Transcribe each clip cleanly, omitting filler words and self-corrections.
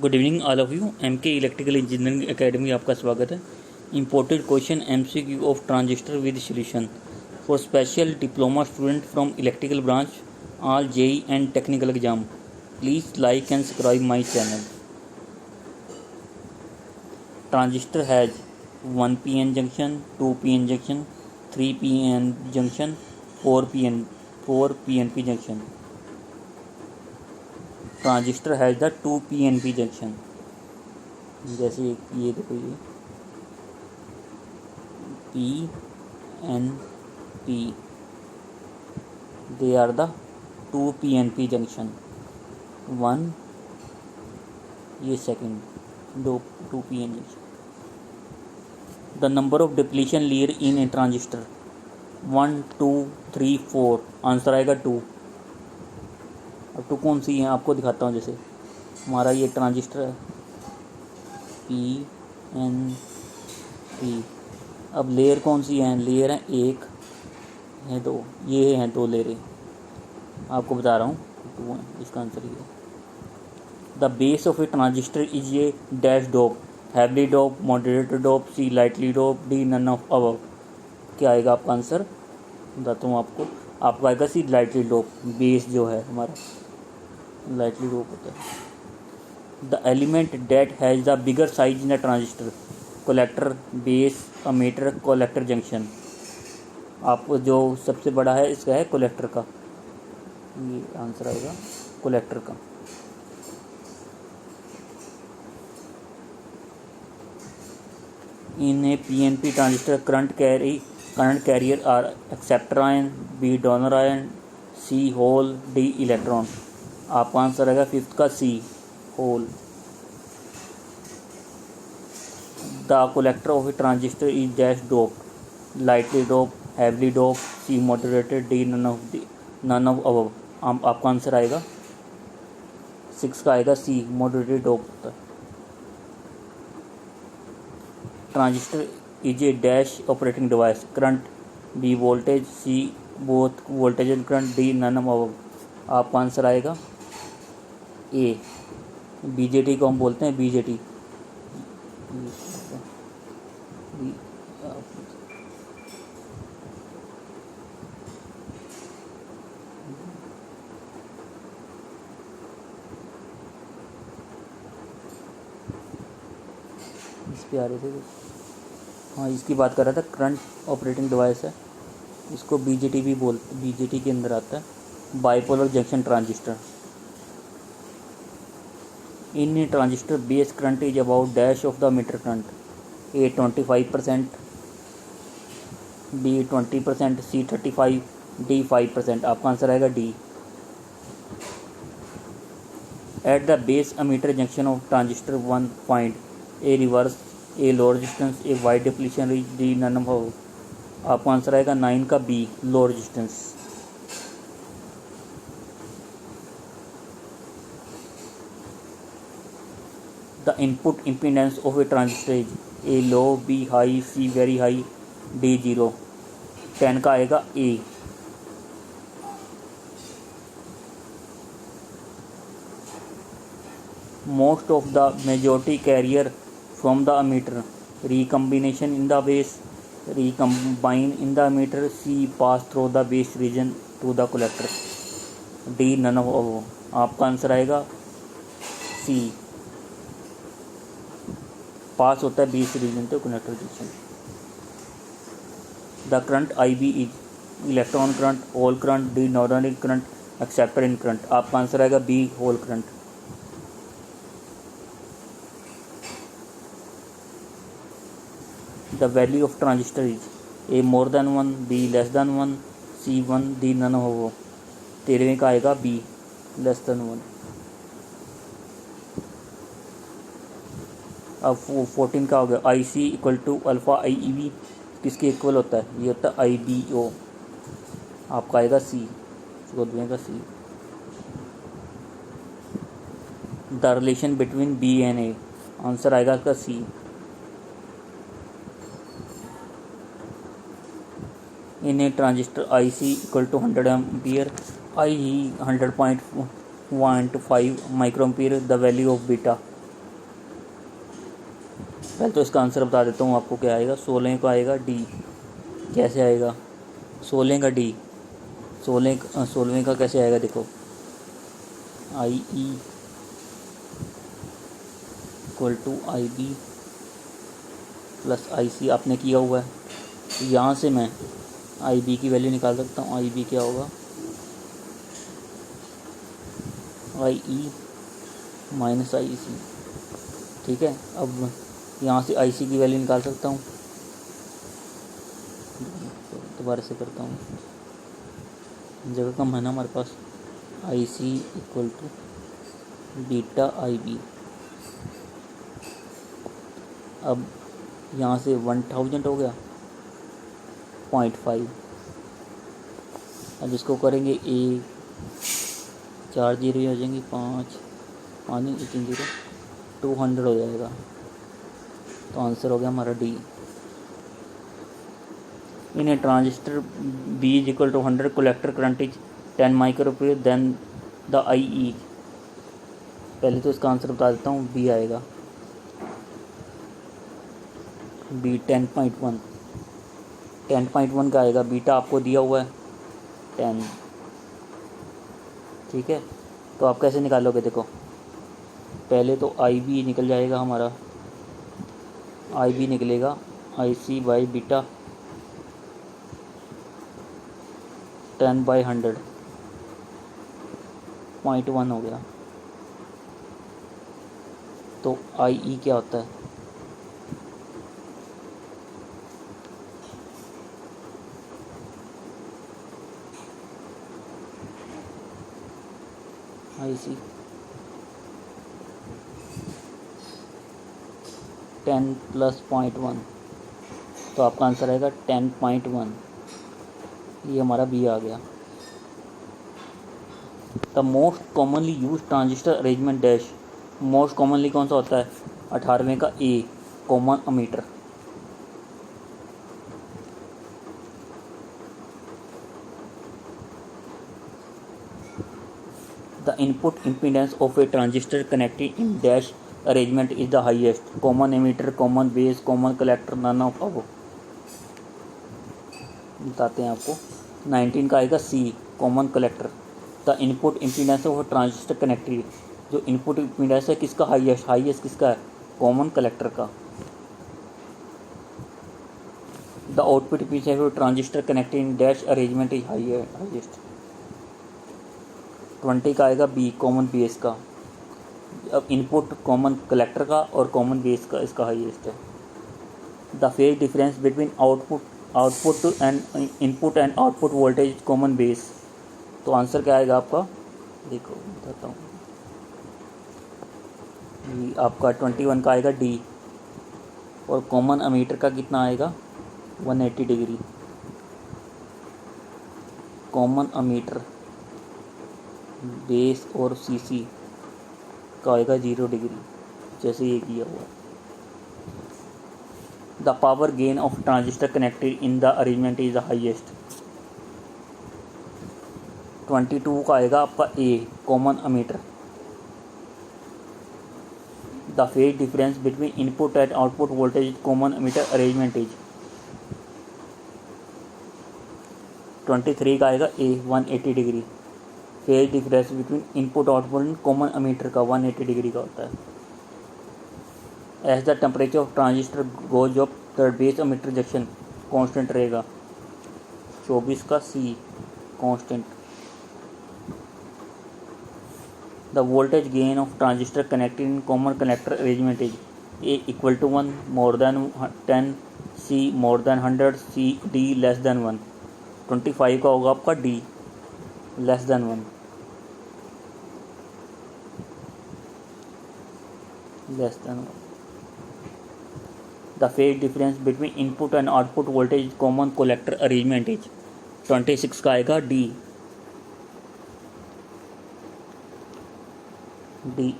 Good evening all of you. MK electrical engineering academy आपका स्वागत है। Imported question MCQ of transistor with solution for special diploma student from electrical branch all JE and technical exam. Please like and subscribe my channel. Transistor has 1 pn junction, 2 pn junction, 3 pn junction, 4 pnp junction. Transistor has the 2 pnp junction. जैसे ये देखो, ये P N P, they are the 2 pnp junction. One, ये second, 2 pn junction. The number of depletion layer in a transistor 1 2 3 4। Answer आएगा 2। अब 2 कौन सी है आपको दिखाता हूँ। जैसे हमारा ये ट्रांजिस्टर है पी एन पी। अब लेयर कौन सी है? लेयर है 1 है 2, ये हैं 2 लेयरें। आपको बता रहा हूँ 2 है, इसका आंसर ये है। The base of a transistor is a dash dope, heavily dope, moderated dope, C lightly dope, D none of above. क्या आएगा आपका आंसर? बताता हूँ आपको आएगा सी लाइटली डोप। बेस जो है हमारा लाइटली डोप होता है। The element that has the bigger size in the transistor, collector, base, emitter, collector junction. आपको जो सबसे बड़ा है इसका है कलेक्टर का, ये आंसर आएगा कलेक्टर का। In a PNP transistor current carrier are acceptor ion, B donor ion, C hole, D electron. आपका आंसर आएगा 5th का C hole. The collector of a transistor is dash dope, lightly dope, heavily dope, C moderated, D none of above. आपका answer आएगा 6 का आएगा C moderated dope होता है। Transistor is a dash operating device, current, B voltage, C both voltage and current, D none of above. आपका answer आएगा A BJT को हम बोलते हैं बीजेटी। इस पे आ रहे थे, हाँ इसकी बात कर रहा था। करंट ऑपरेटिंग डिवाइस है, इसको बीजेटी भी बोलते, बीजेटी के अंदर आता है। Bipolar junction transistor. In a transistor, base current is about dash of the emitter current. A 25%, B 20%, C 35%, D 5%। आपका आंसर आएगा D। At the base emitter junction of transistor 1 find A reverse, A low resistance, A wide depletion reach, D none of above। आपका answer आएगा 9 का B low resistance। The input impedance of a transistor is A low, B high, C very high, D 0। 10 का आएगा A। Most of the majority carrier from the emitter, recombination in the base, recombine in the emitter, C pass through the base region to the collector, D none of above। आपका answer आएगा C, pass होता है base region to collector junction. The current I B is electron current, hole current, D नॉर्दर्निक current, acceptor in current. आपका answer आएगा B hole current. The value of transistor is a more than 1, B less than 1, C 1, D none हो। 13वें का आएगा B less than 1। अब 14 का हो गया I C equal to alpha I E V. किसके इक्वल होता है? ये होता है आई बी ओ। आपका आएगा सी, 14वें का सी। The relation between B and A, answer आएगा इसका C. In a transistor I C equal to 100 ampere, I 100.5 microampere. The value of beta, पहले तो इसका आंसर बता देता हूँ आपको क्या आएगा। 16 का आएगा डी। कैसे आएगा? 16 का डी, 16वें का कैसे आएगा? देखो, I E equal to I B plus I C आपने किया हुआ है। तो यहाँ से मैं आई बी की वैल्यू निकाल सकता हूँ। आई बी क्या होगा? आई ई माइनस आई सी। ठीक है, अब यहाँ से आई सी की वैल्यू निकाल सकता हूँ। दोबारा से करता हूँ, जगह कम है ना हमारे पास। I C equal to beta I B. अब यहाँ से 1000 हो गया 0.5। अब इसको करेंगे 4 जीरो हो जाएंगे, 5 3 जीरो, 200 हो जाएगा। तो आंसर हो गया हमारा D. In a transistor B is equal to 100, collector current is 10 microampere, then the I E. पहले तो इसका आंसर बता देता हूँ, बी आएगा। बी 10.1। 10.1 का आएगा। बीटा आपको दिया हुआ है 10। ठीक है, तो आप कैसे निकालोगे? देखो, पहले तो आई बी निकल जाएगा हमारा। आई बी निकलेगा आई सी बाई बीटा 10/100, 0.1 हो गया। तो आई ई क्या होता है? आई सी 10 प्लस 0.1, तो आपका आंसर आएगा 10.1। ये हमारा बी आ गया। The most commonly use transistor arrangement dash. Most commonly कौन सा होता है? 18वें का A, common emitter. The input impedance of a transistor connected in dash arrangement is the highest. Common emitter, common base, common collector, none of above. बताते हैं आपको। 19 का आएगा C, common collector. The input impedance of transistor connected, जो input impedance है किसका highest? Highest किसका है? कॉमन कलेक्टर का। The output impedance of transistor connected in dash arrangement is highest. 20 का आएगा बी, कॉमन बेस का। अब इनपुट कॉमन कलेक्टर का और कॉमन बेस का इसका हाईएस्ट है। The phase difference between output and input and output voltage common base. तो आंसर क्या आएगा आपका? देखो बताता हूँ, आपका 21 का आएगा डी। और कॉमन अमीटर का कितना आएगा? 180 डिग्री। कॉमन अमीटर बेस और सीसी का आएगा 0 डिग्री, जैसे ये किया हुआ। The power gain of transistor connected in the arrangement is the highest. 22 का आएगा आपका A, common emitter. The phase difference between input and output voltage common emitter arrangement is. 23 का आएगा A, 180 degree. Phase difference between input output common emitter का 180 degree का होता है। As the temperature of transistor goes up the base emitter junction constant रहेगा। 24 का C, constant. The voltage gain of transistor connected in common collector arrangement is A equal to 1, more than 10, C more than 100, C D less than 1। 25 का होगा आपका D, less than 1। Less than 1। The phase difference between input and output voltage common collector arrangement is. 26 का आएगा D. D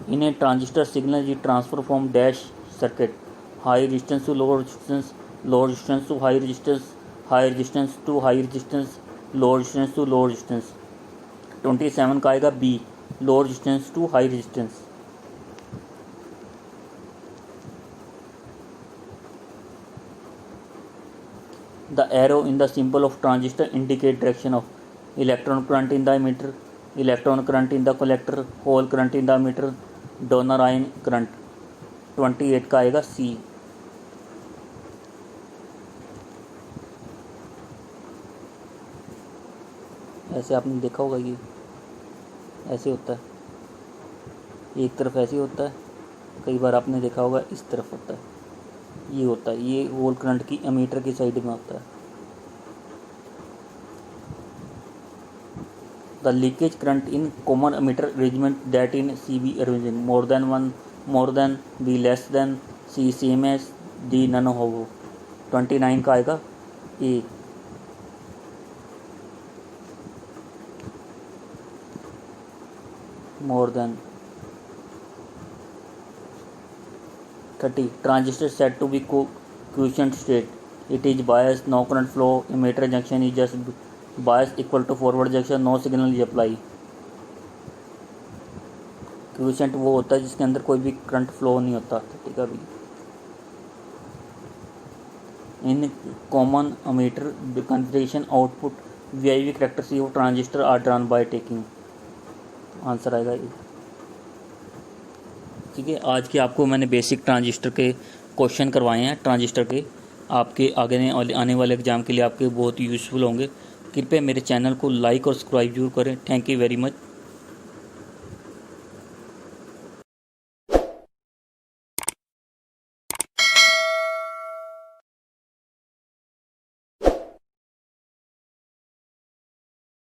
in a transistor signal जी transfer from dash circuit, high resistance to low resistance, low resistance to high resistance, high resistance to high resistance, low resistance to low resistance. 27 का आएगा B, low resistance to high resistance. The arrow in the symbol of transistor indicate direction of electron current in the emitter, electron current in the collector, hole current in the emitter, donor ion current. 28 का आएगा C. ऐसे आपने देखा होगा, ये ऐसे होता है, एक तरफ ऐसे होता है, कई बार आपने देखा होगा इस तरफ होता है, ये होता है, ये होल करंट की एमीटर की साइड में होता है. The leakage current in common emitter arrangement that in CB arranging more than one, more than, B less than, C same as, D none हो. 29 का आएगा A. More than. 30 transistor said to be quiescent state. It is biased, no current flow, emitter junction is just bias equal to forward junction, no signal is applied. Quiescent वो होता है जिसके अंदर कोई भी करंट फ्लो नहीं होता. ठीक है. अभी in common emitter configuration output VIV characteristic of transistor are drawn by taking. Answer आएगा ये. ठीक है. आज के आपको मैंने बेसिक ट्रांजिस्टर के क्वेश्चन करवाए हैं. ट्रांजिस्टर के आपके आने वाले एग्जाम के लिए आपके बहुत यूज़फुल होंगे. कृपया मेरे चैनल को लाइक और सब्सक्राइब जरूर करें. Thank you very much.